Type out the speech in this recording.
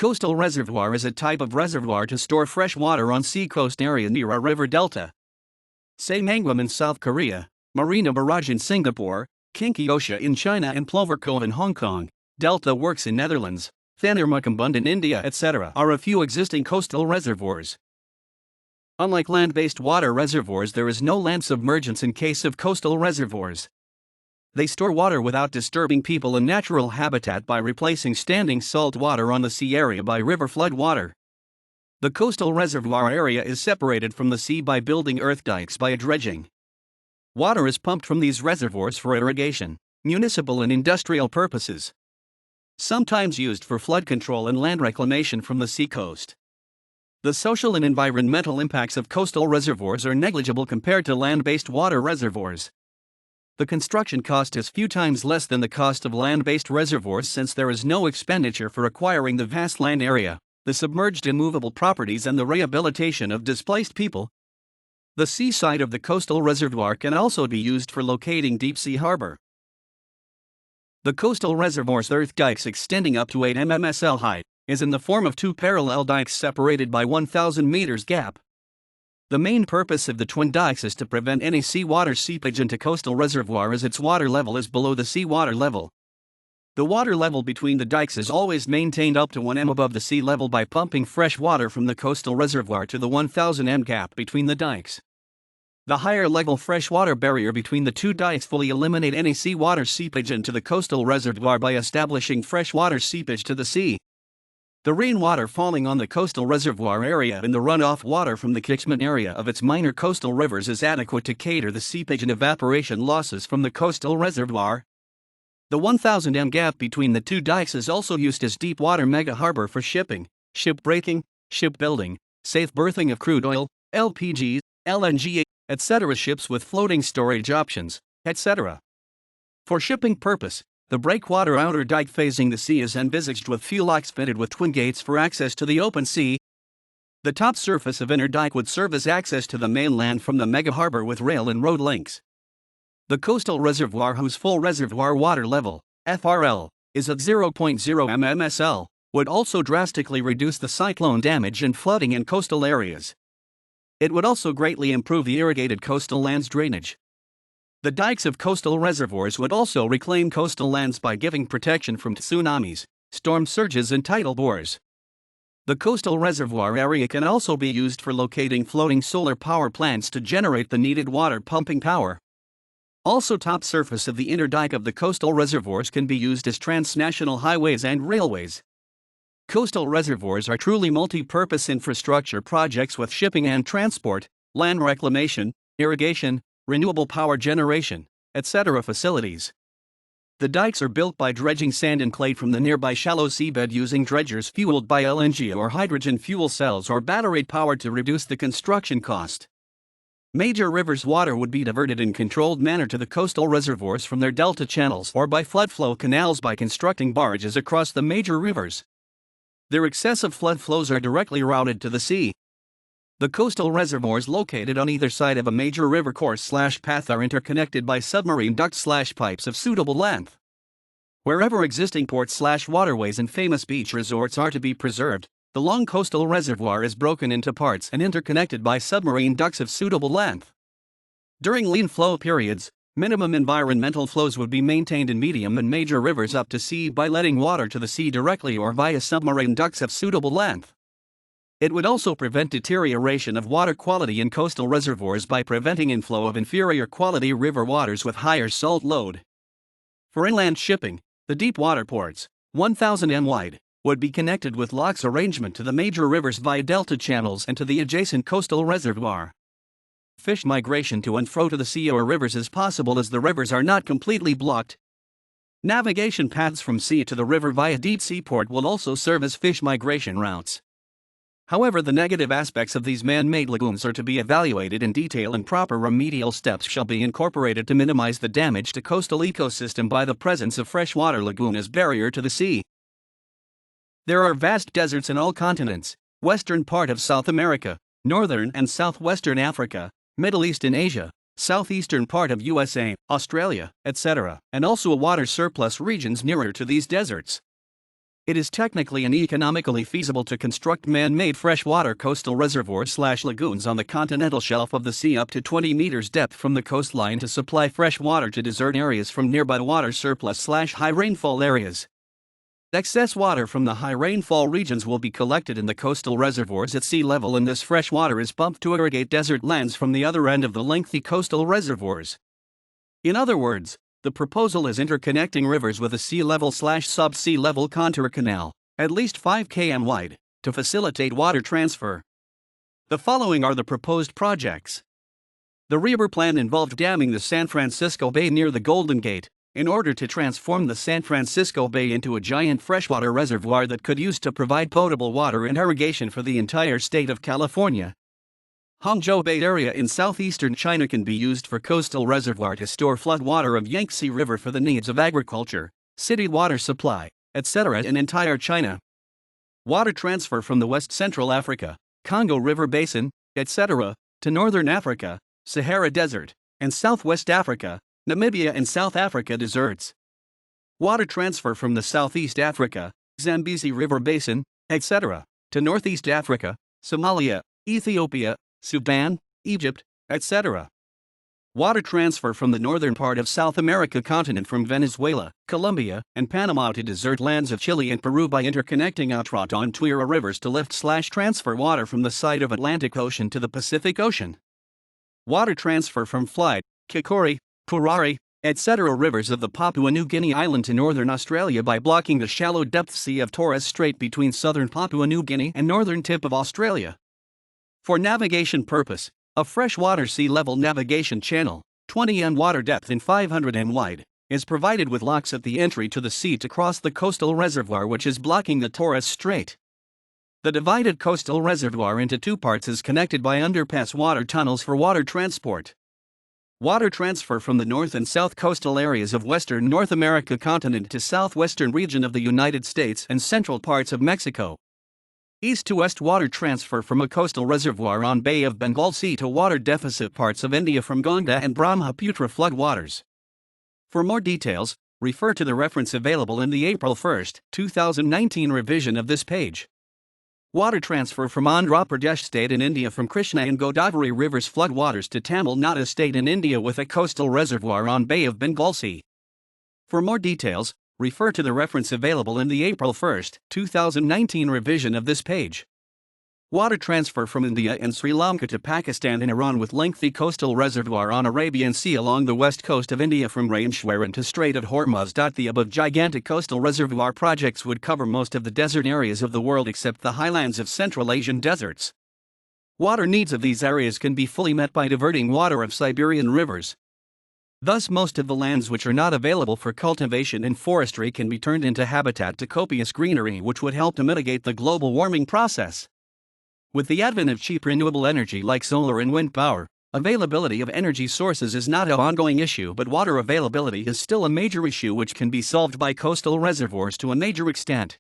coastal reservoir is a type of reservoir to store fresh water on seacoast area near a river delta. Saemanguem in South Korea, Marina Barrage in Singapore, Qingcaosha in China and Plover Cove in Hong Kong, Delta Works in Netherlands, Thanneermukkom Bund in India, etc. are a few existing coastal reservoirs. Unlike land-based water reservoirs, there is no land submergence in case of coastal reservoirs. They store water without disturbing people and natural habitat by replacing standing salt water on the sea area by river flood water. The coastal reservoir area is separated from the sea by building earth dikes by dredging. Water is pumped from these reservoirs for irrigation, municipal and industrial purposes, sometimes used for flood control and land reclamation from the seacoast. The social and environmental impacts of coastal reservoirs are negligible compared to land-based water reservoirs. The construction cost is few times less than the cost of land-based reservoirs, since there is no expenditure for acquiring the vast land area, the submerged immovable properties and the rehabilitation of displaced people. The seaside of the coastal reservoir can also be used for locating deep-sea harbor. The coastal reservoir's earth dikes, extending up to 8 mmsl height, is in the form of two parallel dikes separated by 1,000 meters gap. The main purpose of the twin dikes is to prevent any seawater seepage into coastal reservoir, as its water level is below the seawater level. The water level between the dikes is always maintained up to 1 m above the sea level by pumping fresh water from the coastal reservoir to the 1,000 m gap between the dikes. The higher level freshwater barrier between the two dikes fully eliminate any seawater seepage into the coastal reservoir by establishing freshwater seepage to the sea. The rainwater falling on the coastal reservoir area and the runoff water from the catchment area of its minor coastal rivers is adequate to cater the seepage and evaporation losses from the coastal reservoir. The 1,000 m gap between the two dikes is also used as deep water mega harbor for shipping, ship breaking, shipbuilding, safe berthing of crude oil, LPGs, LNG, etc. ships with floating storage options, etc. For shipping purpose, the breakwater outer dike facing the sea is envisaged with fuel locks fitted with twin gates for access to the open sea. The top surface of inner dike would serve as access to the mainland from the mega harbor with rail and road links. The coastal reservoir, whose full reservoir water level, FRL, is at 0.0 mmsl, would also drastically reduce the cyclone damage and flooding in coastal areas. It would also greatly improve the irrigated coastal lands drainage. The dikes of coastal reservoirs would also reclaim coastal lands by giving protection from tsunamis, storm surges and tidal bores. The coastal reservoir area can also be used for locating floating solar power plants to generate the needed water pumping power. Also, top surface of the inner dike of the coastal reservoirs can be used as transnational highways and railways. Coastal reservoirs are truly multi-purpose infrastructure projects with shipping and transport, land reclamation, irrigation, renewable power generation, etc. facilities. The dikes are built by dredging sand and clay from the nearby shallow seabed using dredgers fueled by LNG or hydrogen fuel cells or battery power to reduce the construction cost. Major rivers' water would be diverted in controlled manner to the coastal reservoirs from their delta channels or by flood flow canals by constructing barges across the major rivers. Their excessive flood flows are directly routed to the sea. The coastal reservoirs located on either side of a major river course/path are interconnected by submarine ducts/pipes of suitable length. Wherever existing ports/waterways and famous beach resorts are to be preserved, the long coastal reservoir is broken into parts and interconnected by submarine ducts of suitable length. During lean flow periods, minimum environmental flows would be maintained in medium and major rivers up to sea by letting water to the sea directly or via submarine ducts of suitable length. It would also prevent deterioration of water quality in coastal reservoirs by preventing inflow of inferior quality river waters with higher salt load. For inland shipping, the deep water ports, 1,000 m wide, would be connected with locks arrangement to the major rivers via delta channels and to the adjacent coastal reservoir. Fish migration to and fro to the sea or rivers is possible as the rivers are not completely blocked. Navigation paths from sea to the river via deep sea port will also serve as fish migration routes. However, the negative aspects of these man-made lagoons are to be evaluated in detail, and proper remedial steps shall be incorporated to minimize the damage to coastal ecosystem by the presence of freshwater lagoon as barrier to the sea. There are vast deserts in all continents: western part of South America, northern and southwestern Africa, Middle East and Asia, southeastern part of USA, Australia, etc., and also a water surplus regions nearer to these deserts. It is technically and economically feasible to construct man-made freshwater coastal reservoirs/lagoons on the continental shelf of the sea up to 20 meters depth from the coastline to supply fresh water to desert areas from nearby water surplus/high rainfall areas. Excess water from the high rainfall regions will be collected in the coastal reservoirs at sea level, and this fresh water is pumped to irrigate desert lands from the other end of the lengthy coastal reservoirs. In other words, the proposal is interconnecting rivers with a sea level/sub-sea level contour canal, at least 5 km wide, to facilitate water transfer. The following are the proposed projects. The river plan involved damming the San Francisco Bay near the Golden Gate, in order to transform the San Francisco Bay into a giant freshwater reservoir that could use to provide potable water and irrigation for the entire state of California. Hangzhou Bay area in southeastern China can be used for coastal reservoir to store floodwater of Yangtze River for the needs of agriculture, city water supply, etc. in entire China. Water transfer from the West Central Africa, Congo River Basin, etc., to Northern Africa, Sahara Desert, and Southwest Africa, Namibia and South Africa deserts. Water transfer from the Southeast Africa, Zambezi River Basin, etc., to Northeast Africa, Somalia, Ethiopia, Sudan, Egypt, etc. Water transfer from the northern part of South America continent from Venezuela, Colombia, and Panama to desert lands of Chile and Peru by interconnecting Atrato and Tuira rivers to lift/transfer water from the side of Atlantic Ocean to the Pacific Ocean. Water transfer from Flight, Kikori, Purari, etc. rivers of the Papua New Guinea island to northern Australia by blocking the shallow depth sea of Torres Strait between southern Papua New Guinea and northern tip of Australia. For navigation purpose, a freshwater sea level navigation channel, 20 m water depth and 500 m wide, is provided with locks at the entry to the sea to cross the coastal reservoir which is blocking the Torres Strait. The divided coastal reservoir into two parts is connected by underpass water tunnels for water transport. Water transfer from the north and south coastal areas of western North America continent to southwestern region of the United States and central parts of Mexico. East to west water transfer from a coastal reservoir on Bay of Bengal Sea to water deficit parts of India from Ganga and Brahmaputra floodwaters. For more details, refer to the reference available in the April 1, 2019 revision of this page. Water transfer from Andhra Pradesh state in India from Krishna and Godavari rivers floodwaters to Tamil Nadu state in India with a coastal reservoir on Bay of Bengal Sea. For more details, refer to the reference available in the April 1, 2019 revision of this page. Water transfer from India and Sri Lanka to Pakistan and Iran with lengthy coastal reservoir on Arabian Sea along the west coast of India from Rameshwaram to Strait of Hormuz. The above gigantic coastal reservoir projects would cover most of the desert areas of the world except the highlands of Central Asian deserts. Water needs of these areas can be fully met by diverting water of Siberian rivers. Thus, most of the lands which are not available for cultivation and forestry can be turned into habitat to copious greenery, which would help to mitigate the global warming process. With the advent of cheap renewable energy like solar and wind power, availability of energy sources is not an ongoing issue, but water availability is still a major issue which can be solved by coastal reservoirs to a major extent.